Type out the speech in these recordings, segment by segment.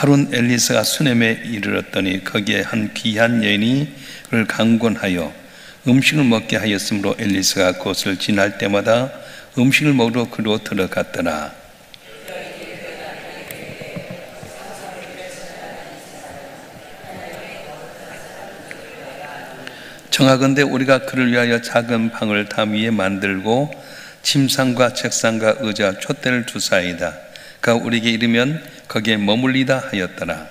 하루는 엘리사가 수넴에 이르렀더니 거기에 한 귀한 여인이 그를 강권하여 음식을 먹게 하였으므로 엘리사가 그곳을 지날 때마다 음식을 먹으러 그로 들어갔더라. 청하건대 우리가 그를 위하여 작은 방을 담 위에 만들고 침상과 책상과 의자 촛대를 두사이다. 그가 우리에게 이르면 거기에 머물리다 하였더라.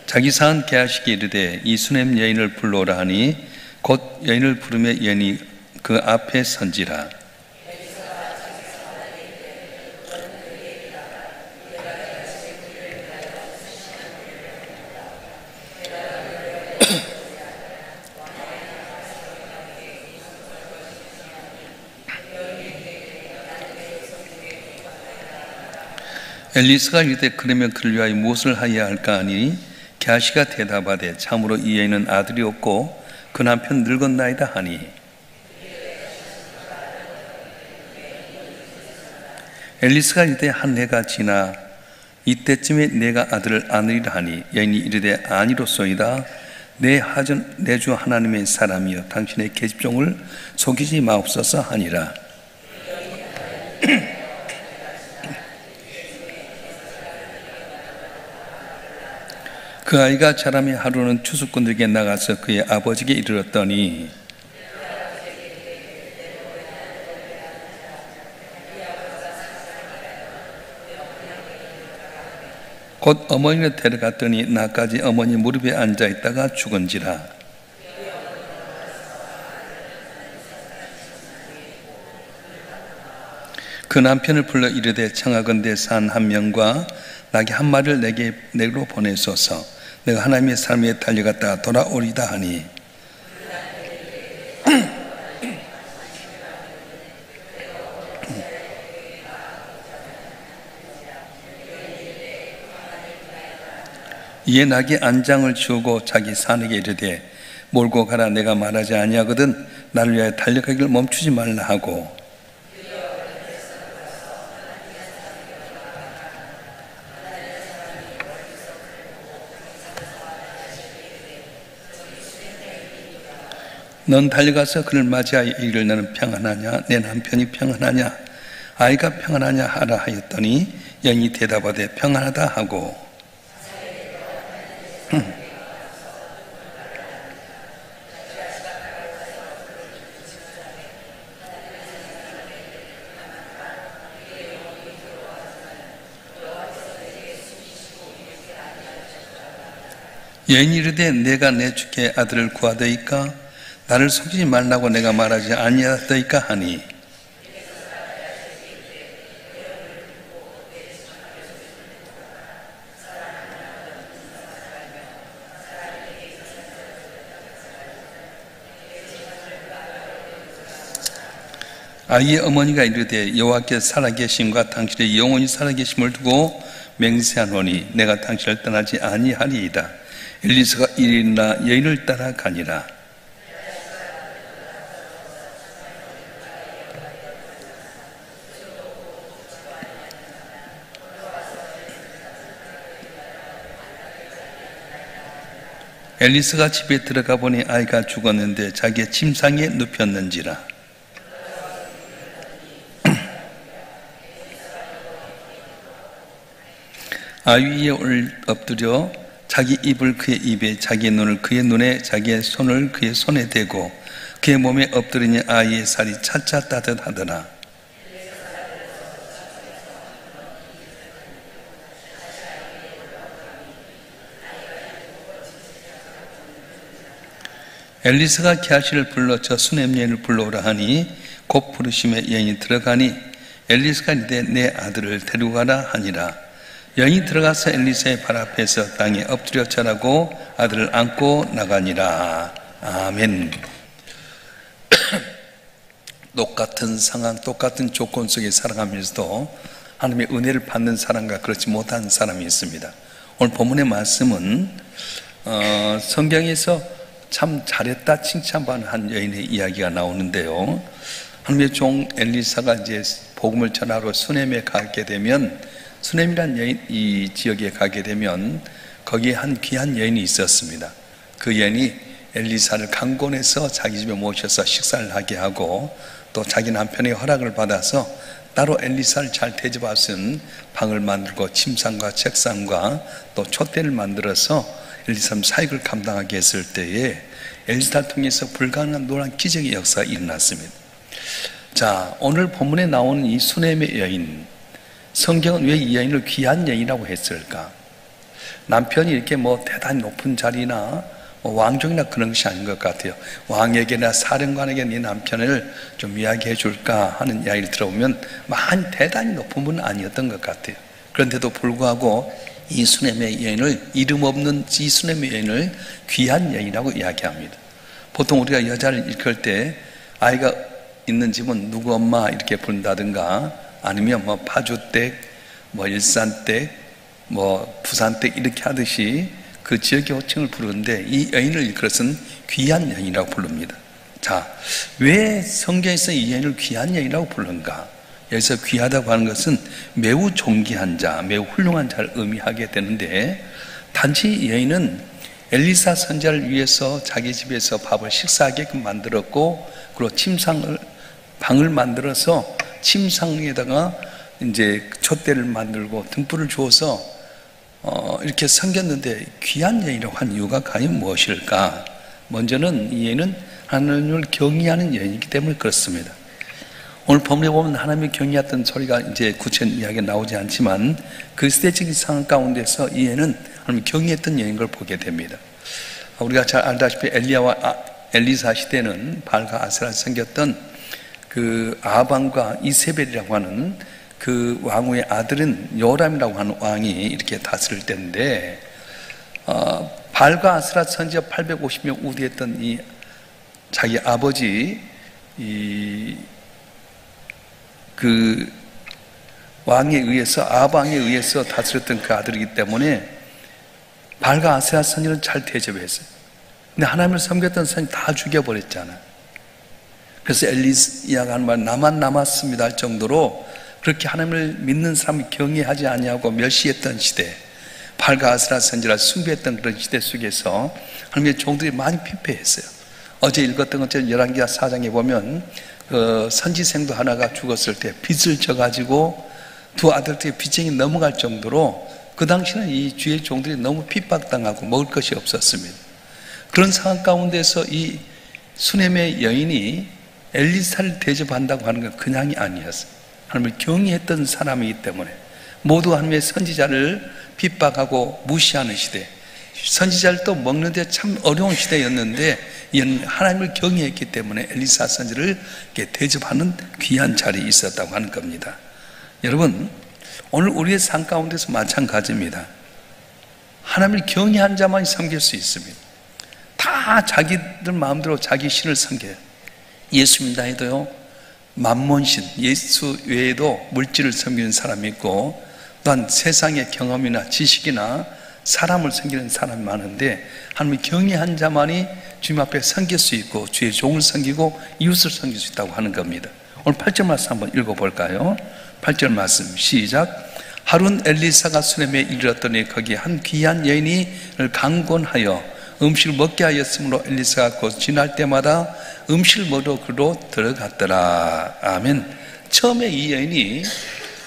자기 사한 게하시기 이르되 이 수넴 여인을 불러오라 하니 곧 여인을 부르며 여인이 그 앞에 선지라. 엘리사가 이르되 그러면 그를 위하여 무엇을 하여야 할까 하니 게하시가 대답하되 참으로 이 여인은 아들이 없고 그 남편 늙었나이다 하니 엘리사가 이르되 한 해가 지나 이때쯤에 내가 아들을 안으리라 하니 여인이 이르되 아니로소이다. 내 주 하나님의 사람이여 당신의 계집종을 속이지 마옵소서 하니라. 그 아이가 자라매 하루는 추수꾼들에게 나가서 그의 아버지에게 이르렀더니 곧 어머니를 데려갔더니 나까지 어머니 무릎에 앉아있다가 죽은지라. 그 남편을 불러 이르되 청하건대 산 한 명과 나귀 한 마리를 내게로 보내소서. 내가 하나님의 삶에 달려갔다가 돌아오리다 하니 이에 나귀 안장을 지우고 자기 사내에게 이르되 몰고 가라. 내가 말하지 아니하거든 나를 위하여 달려가기를 멈추지 말라 하고 넌 달려가서 그를 맞이하여 이르기를 너는 평안하냐 내 남편이 평안하냐 아이가 평안하냐 하라 하였더니 여인이 대답하되 평안하다 하고 여인이 이르되 내가 내 주께 아들을 구하더이까 나를 속이지 말라고 내가 말하지 아니하더이까 하니 아이의 어머니가 이르되 여호와께서 살아계심과 당신의 영혼이 살아계심을 두고 맹세하노니 내가 당신을 떠나지 아니하리이다. 엘리사가 일어나 여인을 따라가니라. 엘리사가 집에 들어가 보니 아이가 죽었는데 자기의 침상에 눕혔는지라. 아이 위에 엎드려 자기 입을 그의 입에 자기의 눈을 그의 눈에 자기의 손을 그의 손에 대고 그의 몸에 엎드리니 아이의 살이 차차 따뜻하더라. 엘리사가 게하시를 불러 저 수넴 여인을 불러오라 하니 곧 부르심에 여인이 들어가니 엘리사가 이르되 내 아들을 데리고 가라 하니라. 여인이 들어가서 엘리사의 발 앞에서 땅에 엎드려 절하고 아들을 안고 나가니라. 아멘. 똑같은 상황, 똑같은 조건 속에 살아가면서도 하나님의 은혜를 받는 사람과 그렇지 못한 사람이 있습니다. 오늘 본문의 말씀은 성경에서 참 잘했다 칭찬받는 한 여인의 이야기가 나오는데요. 하나님의 종 엘리사가 이제 복음을 전하러 수넴에 가게 되면, 수넴이란 이 지역에 가게 되면 거기에 한 귀한 여인이 있었습니다. 그 여인이 엘리사를 강권해서 자기 집에 모셔서 식사를 하게 하고, 또 자기 남편의 허락을 받아서 따로 엘리사를 잘 대접할 수 있는 방을 만들고 침상과 책상과 또 촛대를 만들어서 엘리사 사역을 감당하게 했을 때에 엘리사를 통해서 불가능한 놀라운 기적의 역사가 일어났습니다. 자, 오늘 본문에 나오는 이 수넴의 여인, 성경은 왜 이 여인을 귀한 여인이라고 했을까? 남편이 이렇게 대단히 높은 자리나 왕족이나 그런 것이 아닌 것 같아요. 왕에게나 사령관에게 네 남편을 좀 이야기해 줄까 하는 이야기를 들어보면 많이 대단히 높은 분은 아니었던 것 같아요. 그런데도 불구하고 이 수넴의 여인을, 이름 없는 이 수넴의 여인을 귀한 여인이라고 이야기합니다. 보통 우리가 여자를 일컬 때 아이가 있는 집은 누구 엄마 이렇게 부른다든가, 아니면 파주댁, 일산댁, 부산댁 이렇게 하듯이 그 지역의 호칭을 부르는데, 이 여인을 일컬어서는 귀한 여인이라고 부릅니다. 자, 왜 성경에서 이 여인을 귀한 여인이라고 부르는가? 여기서 귀하다고 하는 것은 매우 존귀한 자, 매우 훌륭한 자를 의미하게 되는데, 단지 이 여인은 엘리사 선지자를 위해서 자기 집에서 밥을 식사하게끔 만들었고, 그리고 방을 만들어서 침상에다가 이제 촛대를 만들고 등불을 주어서 이렇게 섬겼는데, 귀한 여인이라고 한 이유가 과연 무엇일까? 먼저는 이 여인은 하나님을 경외하는 여인이기 때문에 그렇습니다. 오늘 본문에 보면 하나님을 경외했던 소리가 이제 구체적인 이야기가 나오지 않지만, 그 시대적인 상황 가운데서 이 여인은 하나님을 경외했던 여인인 걸 보게 됩니다. 우리가 잘 알다시피 엘리사 시대는 바알과 아세라를 섬겼던 그 아합왕과 이세벨이라고 하는 그 왕후의 아들은 요람이라고 하는 왕이 이렇게 다스릴 때인데, 바알과 아세라 선지자 850명 우대했던 이 자기 아버지 그 왕에 의해서, 아합왕에 의해서 다스렸던 그 아들이기 때문에 바알과 아세라 선지자는 잘 대접했어요. 근데 하나님을 섬겼던 선지 다 죽여버렸잖아요. 그래서 엘리야가 하는 말, 나만 남았습니다 할 정도로 그렇게 하나님을 믿는 사람을 경외하지 아니하고 멸시했던 시대, 바알과 아세라 선지자를 숭배했던 그런 시대 속에서 하나님의 종들이 많이 피폐했어요. 어제 읽었던 것처럼 열왕기하 4장에 보면 그 선지생도 하나가 죽었을 때 빚을 져가지고 두 아들들의 빚쟁이 넘어갈 정도로 그 당시는 이 주의 종들이 너무 핍박당하고 먹을 것이 없었습니다. 그런 상황 가운데서 이 수넴의 여인이 엘리사를 대접한다고 하는 건 그냥이 아니었어요. 하나님을 경외했던 사람이기 때문에, 모두 하나님의 선지자를 핍박하고 무시하는 시대, 선지자를 또 먹는데 참 어려운 시대였는데, 이는 하나님을 경외했기 때문에 엘리사 선지를 이렇게 대접하는 귀한 자리에 있었다고 하는 겁니다. 여러분, 오늘 우리의 삶 가운데서 마찬가지입니다. 하나님을 경외한 자만이 섬길 수 있습니다. 다 자기들 마음대로 자기 신을 섬겨요. 예수 믿다 해도요, 만몬신, 예수 외에도 물질을 섬기는 사람이 있고, 또한 세상의 경험이나 지식이나 사람을 섬기는 사람이 많은데, 하나님을 경외한 자만이 주님 앞에 섬길 수 있고 주의 종을 섬기고 이웃을 섬길 수 있다고 하는 겁니다. 오늘 8절 말씀 한번 읽어볼까요? 8절 말씀 시작. 하룬 엘리사가 수넴에 이르렀더니 거기에 한 귀한 여인이 강권하여 음식을 먹게 하였으므로 엘리사가 곧 지날 때마다 음식을 먹으러 그로 들어갔더라. 아멘. 처음에 이 여인이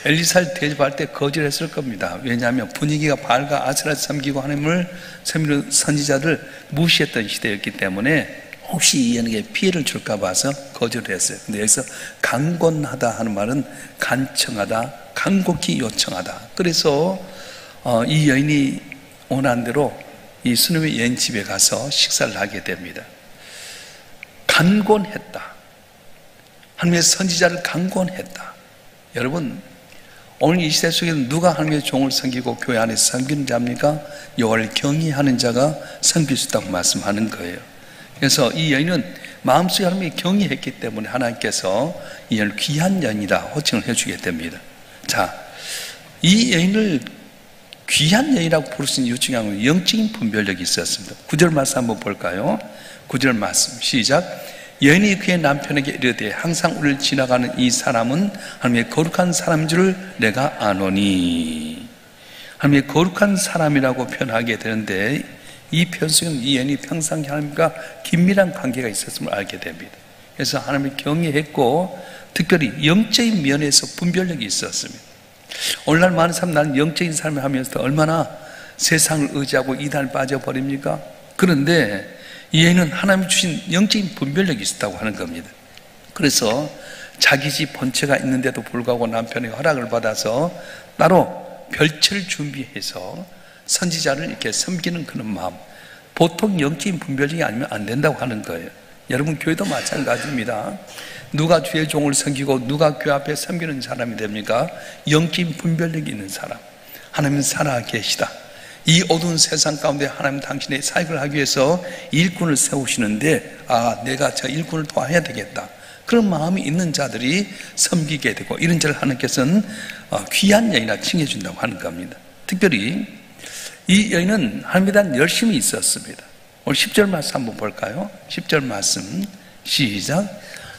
엘리사를 대접할 때 거절했을 겁니다. 왜냐하면 분위기가 바알과 아세라를 섬기고 하나님을 섬기는 선지자를 무시했던 시대였기 때문에 혹시 이 여인에게 피해를 줄까 봐서 거절했어요. 근데 여기서 강권하다 하는 말은 간청하다, 간곡히 요청하다. 그래서 이 여인이 원한 대로 이 수넴의 여인 집에 가서 식사를 하게 됩니다. 간권했다. 하나님의 선지자를 간권했다. 여러분, 오늘 이 시대 속에는 누가 하나님의 종을 섬기고 교회 안에서 섬기는 자입니까? 여호와를 경외하는 자가 섬길 수 있다고 말씀하는 거예요. 그래서 이 여인은 마음속에 하나님을 경외했기 때문에 하나님께서 이 여인을 귀한 여인이다 호칭을 해주게 됩니다. 자, 이 여인을 귀한 여인이라고 부를 수 있는 이유 중에 영적인 분별력이 있었습니다. 9절 말씀 한번 볼까요? 9절 말씀 시작. 여인이 그의 남편에게 이르되 항상 우리를 지나가는 이 사람은 하나님의 거룩한 사람인 줄 내가 아노니. 하나님의 거룩한 사람이라고 표현하게 되는데, 이 표현 속에는 이 여인이 평상 하나님과 긴밀한 관계가 있었음을 알게 됩니다. 그래서 하나님을 경외했고 특별히 영적인 면에서 분별력이 있었습니다. 오늘날 많은 사람, 나는 영적인 삶을 하면서 얼마나 세상을 의지하고 이단을 빠져버립니까? 그런데 이 여인은 하나님이 주신 영적인 분별력이 있었다고 하는 겁니다. 그래서 자기 집 본체가 있는데도 불구하고 남편의 허락을 받아서 따로 별채를 준비해서 선지자를 이렇게 섬기는 그런 마음, 보통 영적인 분별력이 아니면 안 된다고 하는 거예요. 여러분 교회도 마찬가지입니다. 누가 주의 종을 섬기고 누가 교회 앞에 섬기는 사람이 됩니까? 영적인 분별력이 있는 사람. 하나님은 살아 계시다. 이 어두운 세상 가운데 하나님 당신의 사역을 하기 위해서 일꾼을 세우시는데, 내가 저 일꾼을 도와야 되겠다, 그런 마음이 있는 자들이 섬기게 되고, 이런 자를 하나님께서는 귀한 여인이라 칭해준다고 하는 겁니다. 특별히 이 여인은 하나님에 대한 열심이 있었습니다. 오늘 10절 말씀 한번 볼까요? 10절 말씀 시작.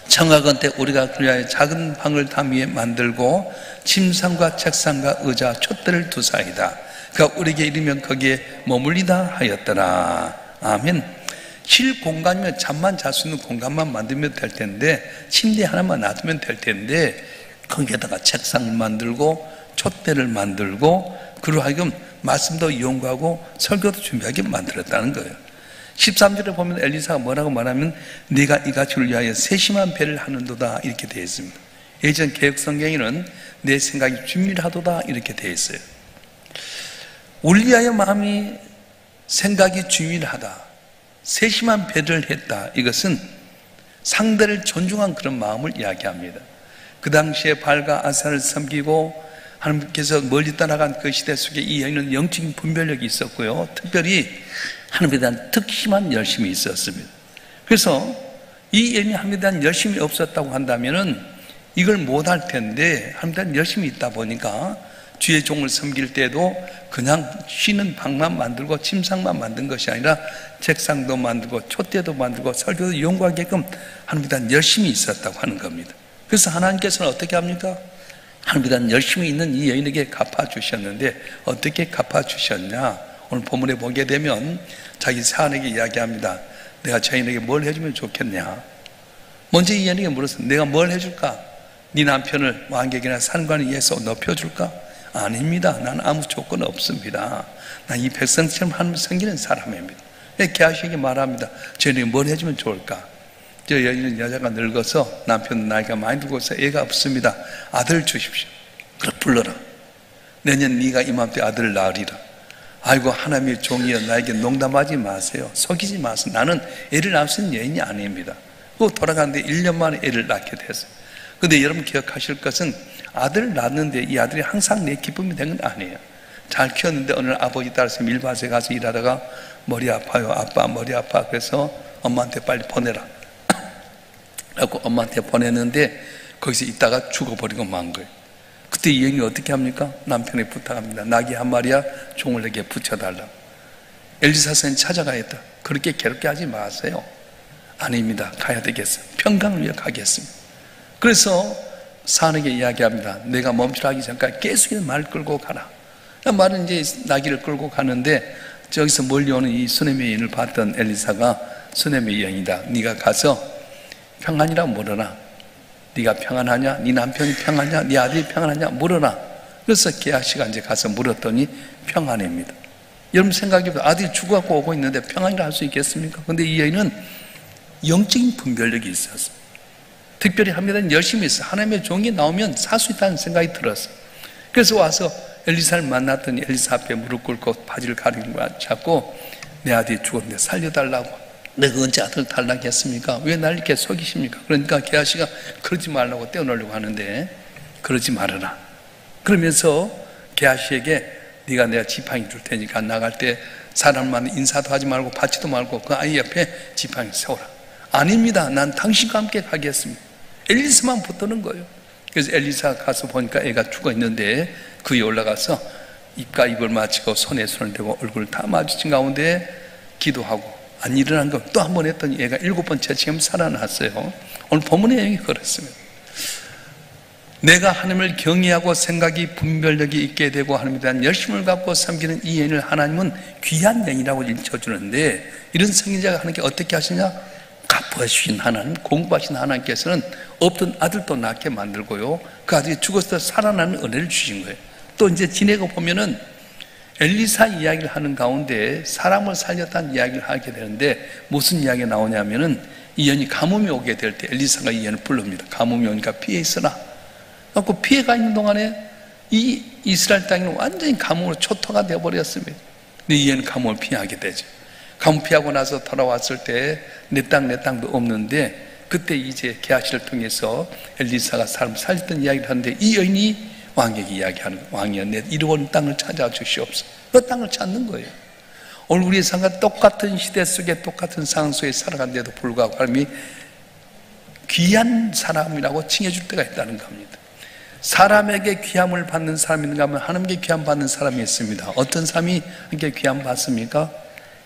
청하건대 우리가 그를 위하여 작은 방을 담 위에 만들고 침상과 책상과 의자 촛대를 두사이다. 그가 우리에게 이르면 거기에 머물리다 하였더라. 아멘. 쉴 공간이면 잠만 잘 수 있는 공간만 만들면 될 텐데, 침대 하나만 놔두면 될 텐데, 거기에다가 책상을 만들고 촛대를 만들고 그로 하여금 말씀도 연구하고 설교도 준비하게 만들었다는 거예요. 13절에 보면 엘리사가 뭐라고 말하면 네가 이같이 우리를 위하여 세심한 배를 하는도다 이렇게 되어 있습니다. 예전 개혁성경에는 내 생각이 준밀하도다 이렇게 되어 있어요. 우리를 위하여 마음이 생각이 준밀하다, 세심한 배를 했다, 이것은 상대를 존중한 그런 마음을 이야기합니다. 그 당시에 발과 아사를 섬기고 하나님께서 멀리 떠나간 그 시대 속에 이 여인은 영적인 분별력이 있었고요, 특별히 하나님에 대한 특심한 열심이 있었습니다. 그래서 이 여인이 하나님에 대한 열심이 없었다고 한다면은 이걸 못할 텐데, 하나님에 대한 열심이 있다 보니까 주의 종을 섬길 때도 그냥 쉬는 방만 만들고 침상만 만든 것이 아니라 책상도 만들고 촛대도 만들고 설교도 연구하게끔 하나님에 대한 열심이 있었다고 하는 겁니다. 그래서 하나님께서는 어떻게 합니까? 하나님에 대한 열심이 있는 이 여인에게 갚아주셨는데, 어떻게 갚아주셨냐? 오늘 본문에 보게 되면 자기 사안에게 이야기합니다. 내가 저 여인에게 뭘 해주면 좋겠냐? 먼저 이 여인에게 물었어요. 내가 뭘 해줄까? 네 남편을 왕객이나 산관에 의해서 높여줄까? 아닙니다. 나는 아무 조건 없습니다. 난 이 백성처럼 하나님을 섬기는 사람입니다. 게하시에게 말합니다. 저 여인에게 뭘 해주면 좋을까? 저 여인은 여자가 늙어서 남편 나이가 많이 들고서 애가 없습니다. 아들 주십시오. 그래 불러라. 내년 네가 이맘때 아들을 낳으리라. 아이고 하나님의 종이여, 나에게 농담하지 마세요. 속이지 마세요. 나는 애를 낳을 수 있는 여인이 아닙니다. 그 돌아가는데 1년 만에 애를 낳게 됐어요. 근데 여러분 기억하실 것은 아들을 낳았는데 이 아들이 항상 내 기쁨이 된 건 아니에요. 잘 키웠는데 어느 날 아버지 따라서 밀밭에 가서 일하다가 머리 아파요. 아빠 머리 아파. 그래서 엄마한테 빨리 보내라 라고 엄마한테 보냈는데 거기서 있다가 죽어버리고 만 거예요. 그때 이 여인이 어떻게 합니까? 남편에게 부탁합니다. 나귀 한 마리야 종을 내게 붙여달라. 엘리사 선생님 찾아가야겠다. 그렇게 괴롭게 하지 마세요. 아닙니다. 가야 되겠어요. 평강을 위해 가겠습니다. 그래서 사안에게 이야기합니다. 내가 멈추라기 전까지 계속 말 끌고 가라. 말은 이제 나귀를 끌고 가는데, 저기서 멀리 오는 이 수넴의 여인을 봤던 엘리사가 수넴의 여인이다. 네가 가서 평안이라 물어라. 네가 평안하냐? 네 남편이 평안하냐? 네 아들이 평안하냐? 물어라. 그래서 게하시가 이제 가서 물었더니 평안입니다. 여러분 생각해보세요. 아들이 죽어갖고 오고 있는데 평안이라 할 수 있겠습니까? 근데 이 여인은 영적인 분별력이 있었어요. 특별히 하나님에 열심히 있어요. 하나님의 종이 나오면 살 수 있다는 생각이 들었어요. 그래서 와서 엘리사를 만났더니 엘리사 앞에 무릎 꿇고 바지를 가리는 거야. 자꾸 내 아들이 죽었는데 살려달라고. 내가 언제 아들 달라겠습니까? 왜 날 이렇게 속이십니까? 그러니까 게하시가 그러지 말라고 떼어놓으려고 하는데, 그러지 말아라. 그러면서 게하시에게 네가 내가 지팡이 줄 테니까 나갈 때 사람만 인사도 하지 말고 받지도 말고 그 아이 옆에 지팡이 세워라. 아닙니다. 난 당신과 함께 가겠습니다. 엘리사만 붙드는 거예요. 그래서 엘리사 가서 보니까 애가 죽어 있는데 그 위에 올라가서 입과 입을 맞추고 손에 손을 대고 얼굴을 다 마주친 가운데 기도하고 안 일어난 거 또 한 번 했더니 얘가 7번째 지금 살아났어요. 오늘 본문의 내용이 그렇습니다. 내가 하나님을 경외하고 생각이 분별력이 있게 되고 하나님에 대한 열심을 갖고 섬기는 이 여인을 하나님은 귀한 여인이라고 일쳐주는데, 이런 성인자가 하나님께 어떻게 하시냐? 갚아주신 하나님, 공부하신 하나님께서는 없던 아들도 낳게 만들고요, 그 아들이 죽어서 살아나는 은혜를 주신 거예요. 또 이제 지내고 보면은 엘리사 이야기를 하는 가운데 사람을 살렸다는 이야기를 하게 되는데, 무슨 이야기가 나오냐면은 이 여인이 가뭄이 오게 될 때 엘리사가 이 여인을 부릅니다. 가뭄이 오니까 피해 있으라. 그래서 피해가 있는 동안에 이 이스라엘 땅에는 완전히 가뭄으로 초토가 되어버렸습니다. 근데 이 여인은 가뭄을 피하게 되죠. 가뭄 피하고 나서 돌아왔을 때 내 땅도 없는데, 그때 이제 게하시를 통해서 엘리사가 사람 살렸던 이야기를 하는데, 이 여인이 왕에게 이야기하는 거예요. 왕이여, 내 잃어버린 땅을 찾아 주시옵소서. 그 땅을 찾는 거예요. 오늘 우리의 상과 똑같은 시대 속에 똑같은 상황 속에 살아간데도 불구하고 하나님이 귀한 사람이라고 칭해줄 때가 있다는 겁니다. 사람에게 귀함을 받는 사람이 있는가 하면 하나님께 귀함 받는 사람이 있습니다. 어떤 사람이 하나님께 귀함 받습니까?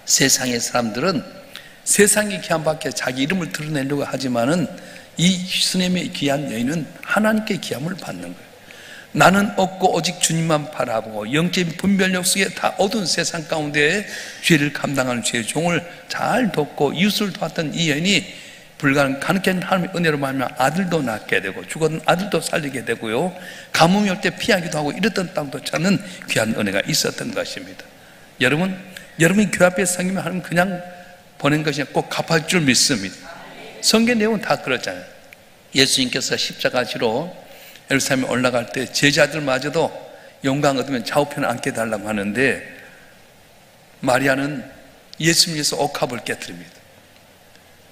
세상의 사람들은 세상의 귀함 받게 자기 이름을 드러내려고 하지만은 이 수넴의 귀한 여인은 하나님께 귀함을 받는 거예요. 나는 없고 오직 주님만 바라보고 영적인 분별력 속에 다 어두운 세상 가운데 죄를 감당하는 죄의 종을 잘 돕고 이웃을 도왔던 이 여인이 가능한 하나님의 은혜로 말하면 아들도 낳게 되고 죽었던 아들도 살리게 되고요, 가뭄이 올 때 피하기도 하고 이랬던 땅도 찾는 귀한 은혜가 있었던 것입니다. 여러분이 교회 앞에 섬기면 하나님 그냥 보낸 것이 아니라 꼭 갚아줄 줄 믿습니다. 성경 내용은 다 그렇잖아요. 예수님께서 십자가지로 예루살렘에 올라갈 때 제자들마저도 영광 얻으면 좌우편에 앉게 해달라고 하는데, 마리아는 예수님께서 옥합을 깨뜨립니다.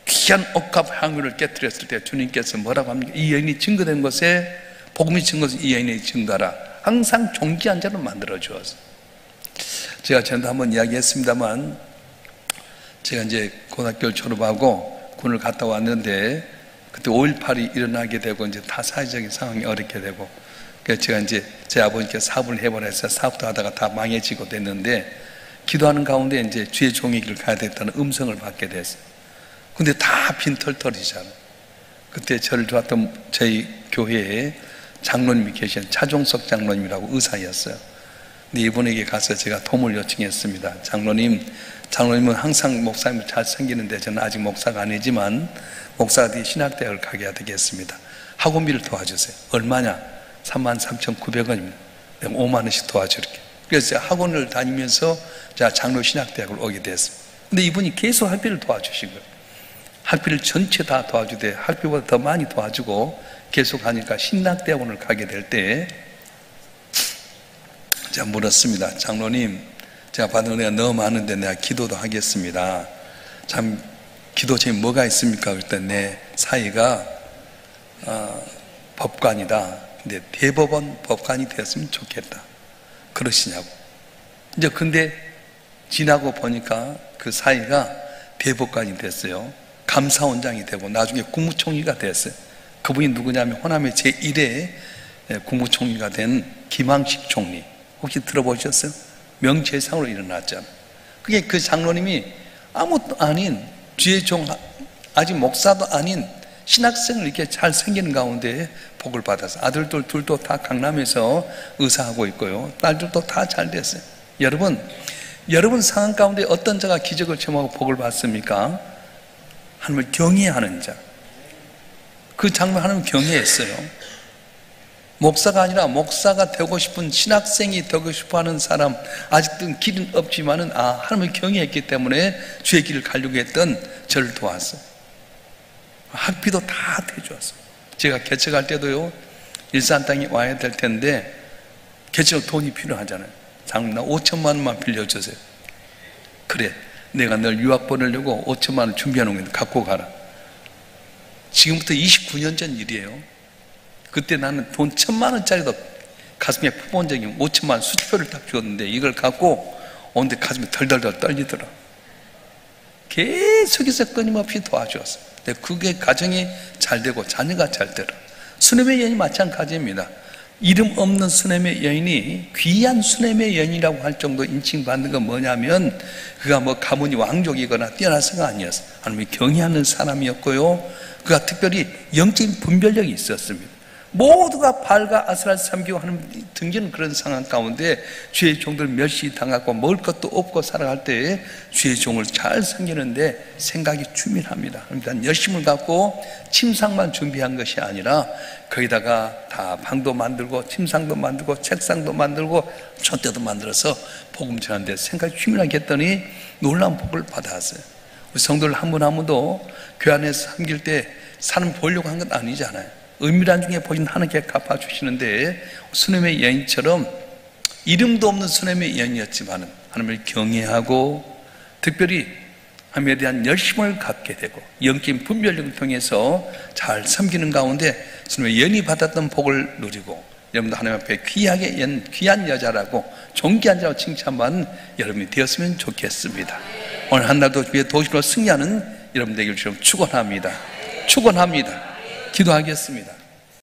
귀한 옥합 향유를 깨뜨렸을 때 주님께서 뭐라고 합니까? 이 여인이 증거된 것에, 복음이 증거해서 이 여인이 증거하라. 항상 존귀한 자를 만들어 주었어요. 제가 전에도 한번 이야기했습니다만, 제가 이제 고등학교를 졸업하고 군을 갔다 왔는데, 그때 5.18이 일어나게 되고 이제 다 사회적인 상황이 어렵게 되고, 그래서 제가 이제 제 아버지께 사업을 해보라 해서 사업도 하다가 다 망해지고 됐는데, 기도하는 가운데 이제 주의 종의 길을 가야 됐다는 음성을 받게 됐어요. 근데 다 빈털털이잖아요. 그때 저를 도왔던 저희 교회에 장로님이 계신 차종석 장로님이라고 의사였어요. 근데 이분에게 가서 제가 도움을 요청했습니다. 장로님은 항상 목사님을 잘 섬기는데 저는 아직 목사가 아니지만 목사가 되어 신학대학을 가게 해야 되겠습니다. 학원비를 도와주세요. 얼마냐? 33,900원입니다. 내가 5만 원씩 도와줄게. 그래서 제가 학원을 다니면서 제가 장로 신학대학을 오게 됐어요. 근데 이분이 계속 학비를 도와주신 거예요. 학비를 전체 다 도와주되 학비보다 더 많이 도와주고 계속 하니까 신학대학원을 가게 될 때 제가 물었습니다. 장로님, 제가 받은 은혜가 너무 많은데 내가 기도도 하겠습니다. 참 기도 제일 뭐가 있습니까? 그랬더니 내 사이가 법관이다. 근데 대법원 법관이 되었으면 좋겠다. 그러시냐고. 이제 근데 지나고 보니까 그 사이가 대법관이 됐어요. 감사원장이 되고 나중에 국무총리가 됐어요. 그분이 누구냐면 호남의 제1회 국무총리가 된 김항식 총리. 혹시 들어보셨어요? 명재상으로 일어났잖아요. 그게 그 장로님이 아무것도 아닌 주의 종, 아직 목사도 아닌 신학생을 이렇게 잘 생기는 가운데 복을 받아서 아들들 둘도 다 강남에서 의사하고 있고요, 딸들도 다 잘 됐어요. 여러분 상황 가운데 어떤 자가 기적을 체험하고 복을 받습니까? 하나님을 경외하는 자. 그 장면 하나님을 경외했어요. 목사가 아니라 목사가 되고 싶은 신학생이 되고 싶어 하는 사람, 아직도 길은 없지만은 하나님을 경외했기 때문에 주의 길을 가려고 했던 저를 도왔어요. 학비도 다 대주었어요. 제가 개척할 때도요, 일산 땅에 와야 될 텐데 개척 돈이 필요하잖아요. 장로님, 나 5천만 원만 빌려주세요. 그래, 내가 널 유학 보내려고 5천만 원 준비해 놓은 거 갖고 가라. 지금부터 29년 전 일이에요. 그때 나는 돈 1,000만 원짜리도 가슴에 품은 적이 5천만 원 수표를 딱 주었는데 이걸 갖고 오는데 가슴이 덜덜덜 떨리더라. 계속해서 끊임없이 도와주었어요. 근데 그게 가정이 잘 되고 자녀가 잘 되라. 수뇌의 여인이 마찬가지입니다. 이름 없는 수넴의 여인이 귀한 수넴의 여인이라고 할 정도 인칭받는 건 뭐냐면 그가 뭐 가문이 왕족이거나 뛰어나서가 아니었어요. 하나님이 경외하는 사람이었고요, 그가 특별히 영적인 분별력이 있었습니다. 모두가 바알과 아스라를 섬기고 하는 등지는 그런 상황 가운데 주의 종들 멸시당하고 먹을 것도 없고 살아갈 때 주의 종을 잘 섬기는데 생각이 주밀합니다. 그러니까 열심을 갖고 침상만 준비한 것이 아니라 거기다가 다 방도 만들고 침상도 만들고 책상도 만들고 촛대도 만들어서 복음 전하는데 생각이 주밀하게 했더니 놀라운 복을 받았어요. 우리 성도들 한 분 한 분도 교회 안에서 섬길 때 사람 보려고 한 건 아니잖아요. 은밀한 중에 보신 하나님께 갚아주시는데 수넴의 여인처럼 이름도 없는 수넴의 여인이었지만 하나님을 경외하고 특별히 하나님에 대한 열심을 갖게 되고 영적인 분별력을 통해서 잘 섬기는 가운데 수넴의 여인이 받았던 복을 누리고, 여러분도 하나님 앞에 귀한 여자라고 존귀한 자라고 칭찬받는 여러분이 되었으면 좋겠습니다. 오늘 한날도 주의 도심으로 승리하는 여러분 되길 좀 축원합니다. 축원합니다. 기도하겠습니다.